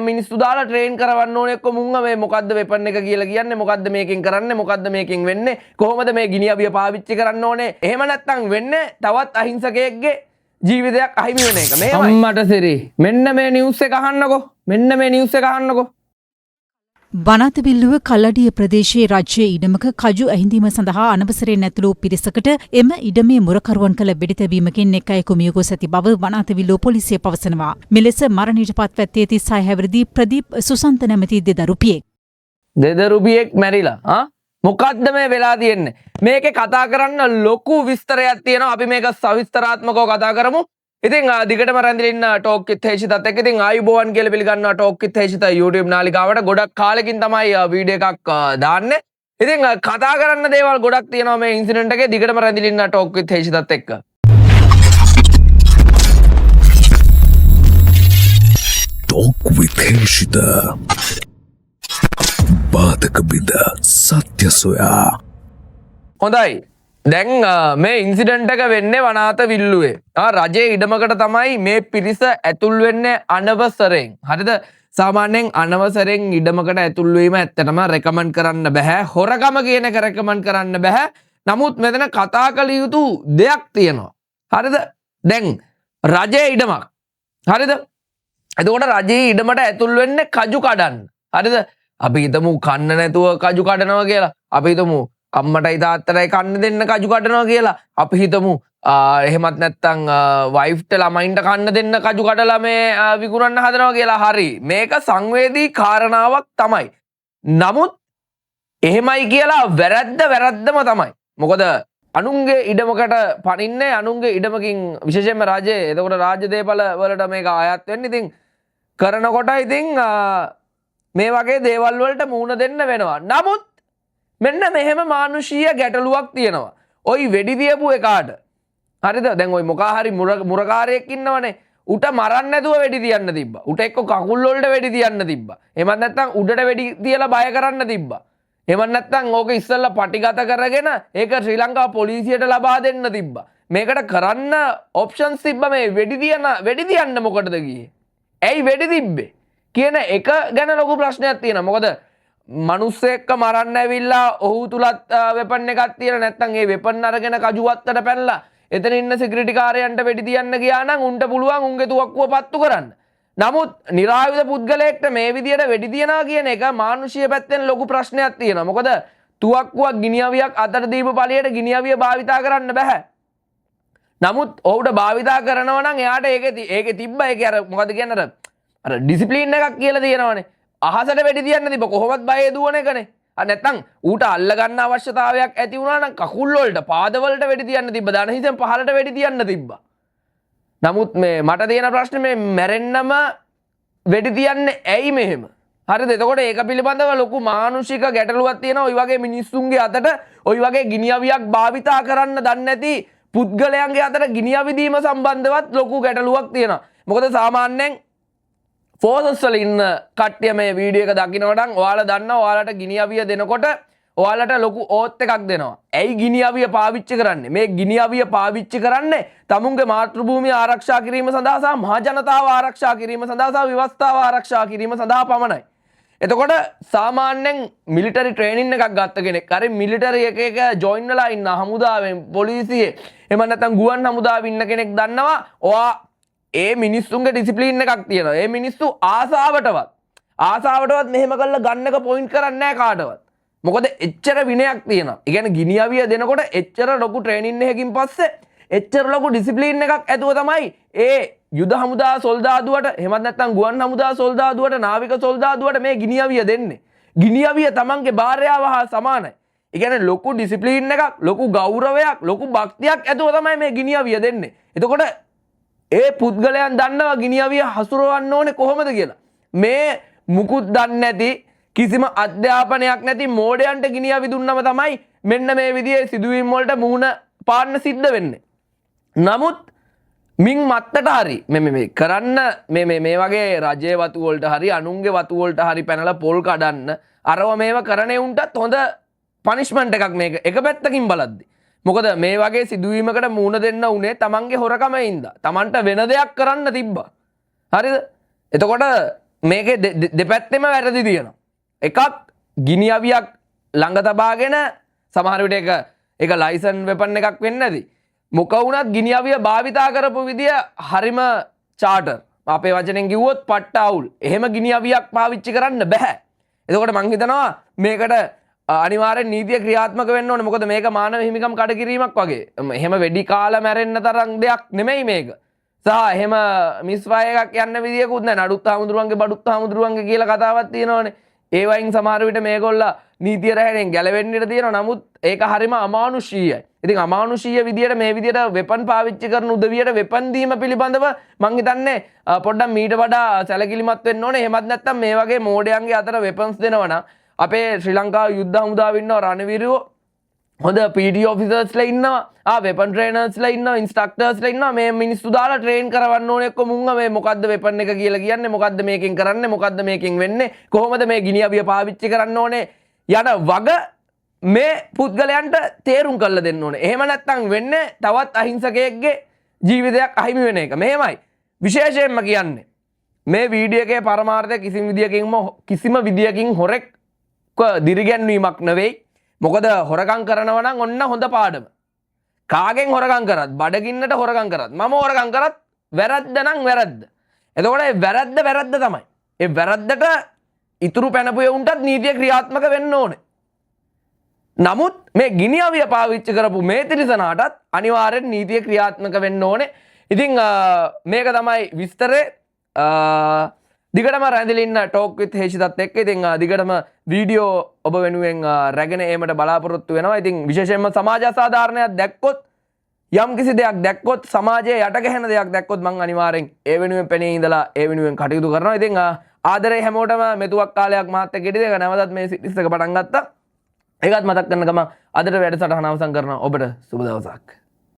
මිනිස්සු දාලා ට්‍රේන් කරවන්න ඕනේ එක්ක මුංග මේ මොකද්ද වෙපන් එක කියලා කියන්නේ මොකද්ද මේකෙන් කරන්නේ මොකද්ද මේකෙන් වෙන්නේ කොහොමද මේ ගිනි අවිය පාවිච්චි කරන්න ඕනේ එහෙම නැත්නම් වෙන්නේ තවත් අහිංසකයෙක්ගේ ජීවිතයක් අහිමි වෙන එක මේවයි අම්මට සිරි මෙන්න මේ නිවුස් එක අහන්නකෝ මෙන්න මේ නිවුස් එක අහන්නකෝ වනාතවිල්ලුව කල්ලඩිය ප්‍රදේශයේ රජයේ ඉඩමක කජු ඇහිඳීම සඳහා අනවසරයෙන් ඇතුළු පිරිසකට එම ඉඩමේ මුරකරුවන් කළ වෙඩිතැබීමකින් එක් අයෙකු මිය ගොස් ඇති බව වනාතවිල්ලුව පොලිසිය පවසනවා. මෙලෙස මරණයට පත්ව ඇත්තේ 36 හැවිරිදි ප්‍රදීප් සුසන්ත නැමැති දෙදරුපියෙක්. දෙදරුපියෙක් මැරිලා මොකද්ද මේ වෙලා තියෙන්නේ? මේකේ කතා කරන්න ලොකු විස්තරයක් තියෙනවා. අපි මේක සවිස්තරාත්මකව කතා කරමු. ඉතින් දිගටම රැඳිලා ඉන්න ටෝක් විත් හේෂිතත් එක්ක ඉතින් ආයුබෝවන් කියලා පිළිගන්නවා ටෝක් විත් හේෂිත YouTube නාලිකාවට ගොඩක් කාලෙකින් තමයි වීඩියෝ එකක් දාන්නේ. ඉතින් කතා කරන්න දේවල් ගොඩක් තියෙනවා මේ ඉන්සිඩන්ට් එකේ දිගටම රැඳිලා ඉන්න ටෝක් විත් හේෂිතත් එක්ක. ටෝක් විත් හේෂිත බාධක බිඳ සත්‍ය සොයා. හොඳයි. දැන් මේ ඉන්සිඩන්ට් එක වෙන්නේ වනාතවිල්ලුවේ. රජයේ ඉඩමකට තමයි මේ පිරිස ඇතුල් වෙන්නේ අනවසරෙන්. හරිද? සාමාන්‍යයෙන් අනවසරෙන් ඉඩමකට ඇතුල් වීම ඇත්තටම රෙකමන්ඩ් කරන්න බෑ. හොරකම කියන එක රෙකමන්ඩ් කරන්න බෑ. නමුත් මෙතන කතා කළ යුතු දෙයක් තියෙනවා. හරිද? දැන් රජයේ ඉඩමක්. හරිද? එතකොට රජයේ ඉඩමට ඇතුල් වෙන්නේ කජු කඩන්න. හරිද? අපි හිතමු කන්න නැතුව කජු කඩනවා කියලා. අපි හිතමු අම්මටයි තාත්තටයි කන්න දෙන්න කජු කඩනවා කියලා. අපි හිතමු එහෙමත් නැත්නම් වයිෆ්ට ළමයින්ට කන්න දෙන්න කජු කඩලා මේ විකුණන්න හදනවා කියලා. හරි. මේක සංවේදී කාරණාවක් තමයි. නමුත් එහෙමයි කියලා වැරද්දම තමයි. මොකද අනුන්ගේ ඉඩමකට පනින්නේ අනුන්ගේ ඉඩමකින් විශේෂයෙන්ම රාජ්‍යයේ එතකොට රාජ්‍ය දේපල වලට මේක අයත් වෙන්නේ. ඉතින් කරනකොට ඉතින් මේ වගේ දේවල් වලට මුහුණ දෙන්න වෙනවා. නමුත් මෙන්න මෙහෙම මානුෂීය ගැටලුවක් තියෙනවා. ඔයි වෙඩි තියපු එකාට. හරිද? දැන් ඔයි මොකා හරි මුරකාරයෙක් ඉන්නවනේ. උට මරන්න නැතුව වෙඩි තියන්න තිබ්බා. උට එක්ක කකුල් වලට වෙඩි තියන්න තිබ්බා. එහෙමත් නැත්නම් උඩට වෙඩි තියලා බය කරන්න තිබ්බා. එහෙමත් නැත්නම් ඕක ඉස්සෙල්ලා පටිගත කරගෙන ඒක ශ්‍රී ලංකා පොලිසියට ලබා දෙන්න තිබ්බා. මේකට කරන්න ඔප්ෂන්ස් තිබ්බා මේ වෙඩි තියන්න මොකටද ගියේ? ඇයි වෙඩි තිබ්බේ? කියන එක ගැන ලොකු ප්‍රශ්නයක් තියෙනවා. මොකද මනුස්සෙක්ක මරන්න ඇවිල්ලා ඔහු තුලත් වෙපන් එකක් තියෙන නැත්නම් ඒ වෙපන් අරගෙන කජුවත්තට පැනලා එතන ඉන්න සිකියුරිටි කාර්යයන්ට වෙඩි තියන්න ගියා නම් උන්ට පුළුවන් උන්ගේ තුවක්කුව පත්තු කරන්න. නමුත් නිරායුධ පුද්ගලයෙක්ට මේ විදියට වෙඩි තියනවා කියන එක මානුෂීය පැත්තෙන් ලොකු ප්‍රශ්නයක් තියෙනවා. මොකද තුවක්කුවක් ගිනි අවියක් අතට දීපු පළියට ගිනි අවිය භාවිතා කරන්න බෑ. නමුත් ඔහුට භාවිතා කරනවා නම් එයාට ඒකේ තිබ්බ ඒකේ අර මොකද කියන්නේ අර ඩිසිප්ලින් එකක් කියලා තියෙනවනේ. අහසට වෙඩි තියන්න තිබ්බ කොහොමත් බයේ දුවන එකනේ. නැත්නම් ඌට අල්ල ගන්න අවශ්‍යතාවයක් ඇති වුණා නම් කකුල් වලට පාද වලට වෙඩි තියන්න තිබ්බ. දන හිසෙන් පහලට වෙඩි තියන්න තිබ්බා. නමුත් මේ මට තියෙන ප්‍රශ්නේ මේ මැරෙන්නම වෙඩි තියන්නේ ඇයි මෙහෙම? හරිද? එතකොට ඒක පිළිබඳව ලොකු මානුෂික ගැටලුවක් තියෙනවා. ওই වගේ මිනිස්සුන්ගේ අතට ওই වගේ ගිනි අවියක් භාවිතා කරන්න දන්නේ නැති පුද්ගලයන්ගේ අතට ගිනි අවි දීම සම්බන්ධවත් ලොකු ගැටලුවක් තියෙනවා. මොකද සාමාන්‍යයෙන් ෆෝසස් වල ඉන්න කට්ටිය මේ වීඩියෝ එක දකින්නකොට ඔයාලා දන්නවා ඔයාලට ගිනි අවිය දෙනකොට ඔයාලට ලොකු ඕත් එකක් දෙනවා. ඇයි ගිනි අවිය පාවිච්චි කරන්නේ? මේ ගිනි අවිය පාවිච්චි කරන්නේ තමුන්ගේ මාතෘභූමිය ආරක්ෂා කිරීම සඳහා සහ මහ ජනතාව ආරක්ෂා කිරීම සඳහා සහ ව්‍යවස්ථාව ආරක්ෂා කිරීම සඳහා පමණයි. එතකොට සාමාන්‍යයෙන් මිලිටරි ට්‍රේනින් එකක් ගත්ත කෙනෙක් හරි මිලිටරි එකක ජොයින් වෙලා ඉන්න හමුදාවෙන් පොලිසියේ එහෙම නැත්නම් ගුවන් හමුදාවේ ඉන්න කෙනෙක් දන්නවා ඔයා ඒ මිනිස්සුන්ගේ ඩිසිප්ලින් එකක් තියෙනවා. ඒ මිනිස්සු ආසාවටවත් මෙහෙම කරලා ගන්න එක පොයින්ට් කරන්නේ නැහැ කාටවත්. මොකද එච්චර විනයක් තියෙනවා. ඒ කියන්නේ ගිනි අවිය දෙනකොට එච්චර ලොකු ට්‍රේනින් එකකින් පස්සේ එච්චර ලොකු ඩිසිප්ලින් එකක් ඇතුව තමයි ඒ යුද හමුදා සොල්දාදුවට එහෙමත් නැත්නම් ගුවන් හමුදා සොල්දාදුවට නාවික සොල්දාදුවට මේ ගිනි අවිය දෙන්නේ. ගිනි අවිය තමන්ගේ භාර්යාව හා සමානයි. ඒ කියන්නේ ලොකු ඩිසිප්ලින් එකක්, ලොකු ගෞරවයක්, ලොකු භක්තියක් ඇතුව තමයි මේ ගිනි අවිය දෙන්නේ. එතකොට ඒ පුද්ගලයන් දන්නවා ගිනි අවිය හසුරවන්න ඕනේ කොහොමද කියලා. මේ මුකුත් දන්නේ නැති කිසිම අධ්‍යාපනයක් නැති මෝඩයන්ට ගිනි අවි දුන්නම තමයි මෙන්න මේ විදිහේ සිදුවීම් වලට මුහුණ පාන්න සිද්ධ වෙන්නේ. නමුත් මින් මත්තට හරි මේ කරන්න මේ වගේ රජයේ වතු වලට හරි අනුන්ගේ වතු වලට හරි පැනලා පොල් කඩන්න අරව මේව කරන්නේ උන්ටත් හොඳ පනිෂ්මන්ට් එකක් මේක එක පැත්තකින් බලද්දි. මොකද මේ වගේ සිදුවීමකට මුහුණ දෙන්න උනේ තමන්ගේ හොරකමේ ඉඳලා. තමන්ට වෙන දෙයක් කරන්න තිබ්බා. හරිද? එතකොට මේකේ දෙපැත්තෙම වැරදි තියෙනවා. එකක් ගිනි අවියක් ළඟ තබාගෙන සමහර විට ඒක ලයිසන් වෙපන් එකක් වෙන්නේ නැති. මොක වුණත් ගිනි අවිය භාවිතා කරපු විදිය හරිම චාටර්. අපේ වචනෙන් කිව්වොත් පට්ට අවුල්. එහෙම ගිනි අවියක් පාවිච්චි කරන්න බෑ. එතකොට මං හිතනවා මේකට අනිවාර්යෙන් නීතිය ක්‍රියාත්මක වෙන්න ඕනේ. මොකද මේක මානව හිමිකම් කඩකිරීමක් වගේ. එහෙම වෙඩි කාලා මැරෙන්න තරම් දෙයක් නෙමෙයි මේක. සහ එහෙම මිස්ෆයර් එකක් යන්න විදියකුත් නැහැ. නඩුත් හාමුදුරුවන්ගේ බඩුත් හාමුදුරුවන්ගේ කියලා කතාවක් තියෙනවනේ. ඒ වයින් සමහර විට මේගොල්ල නීතිය රැහැෙන් ගැලවෙන්න ඉඩ තියෙනවා. නමුත් ඒක හරිම අමානුෂීයයි. ඉතින් අමානුෂීය විදියට මේ විදියට වෙපන් පාවිච්චි කරන උදවියට වෙපන් දීම පිළිබඳව මං හිතන්නේ පොඩ්ඩක් මීට වඩා සැලකිලිමත් වෙන්න ඕනේ. එහෙමත් නැත්නම් මේ වගේ මෝඩයන්ගේ අතර වෙපන්ස් දෙනවා නම් අපේ ශ්‍රී ලංකාව යුද්ධ හමුදාව ඉන්නවා රණවිරුවෝ හොඳ PD ඔෆිසර්ස්ලා ඉන්නවා වෙපන් ට්‍රේනර්ස්ලා ඉන්නවා ඉන්ස්ට්‍රක්ටර්ස්ලා ඉන්නවා මේ මිනිස්සු දාලා ට්‍රේන් කරවන්න ඕනේ එක්ක මුංග මේ මොකද්ද වෙපන් එක කියලා කියන්නේ මොකද්ද මේකෙන් කරන්නේ මොකද්ද මේකෙන් වෙන්නේ කොහොමද මේ ගිනි අවිය පාවිච්චි කරන්න ඕනේ යන වග මේ පුද්ගලයන්ට තේරුම් කරලා දෙන්න ඕනේ. එහෙම නැත්නම් වෙන්නේ තවත් අහිංසකයෙක්ගේ ජීවිතයක් අහිමි වෙන එක. මෙහෙමයි විශේෂයෙන්ම කියන්නේ මේ වීඩියෝ එකේ පරමාර්ථය කිසිම විදියකින් හොරෙක් දිරිගැන්වීමක් නෙවෙයි. මොකද හොරකම් කරනවා නම් ඔන්න හොඳ පාඩම. කාගෙන් හොරකම් කරත් බඩගින්නට හොරකම් කරත් මම හොරකම් කරත් වැරද්ද නම් වැරද්ද. එතකොට ඒ වැරද්ද තමයි. ඒ වැරද්දට ඉතුරු පැනපු උන්ටත් නීතිය ක්‍රියාත්මක වෙන්න ඕනේ. නමුත් මේ ගිනි අවිය පාවිච්චි කරපු මේ තිරිසනාටත් අනිවාර්යෙන් නීතිය ක්‍රියාත්මක වෙන්න ඕනේ. ඉතින් මේක තමයි විස්තරේ. දිගටම රැඳිලා ඉන්න ටෝක් විත් හේෂිතත් එක්ක ඉතින් දිගටම වීඩියෝ ඔබ වෙනුවෙන් රැගෙන ඒමට බලාපොරොත්තු වෙනවා. ඉතින් විශේෂයෙන්ම සමාජ අසාධාරණයක් දැක්කොත් යම් කිසි දෙයක් දැක්කොත් සමාජයේ යට ගැහෙන දෙයක් දැක්කොත් මම අනිවාර්යෙන් ඒ වෙනුවෙන් පෙනී ඉඳලා ඒ වෙනුවෙන් කටයුතු කරනවා. ඉතින් ආදරේ හැමෝටම මෙතුවක් කාලයක් මාත් එක්ක ඉඳි දෙක නැවතත් මේ සිටිස් එක පටන් ගත්තා. ඒකත් මතක් කරන ගමන් අදට වැඩසටහන අවසන් කරනවා. ඔබට සුබ දවසක්.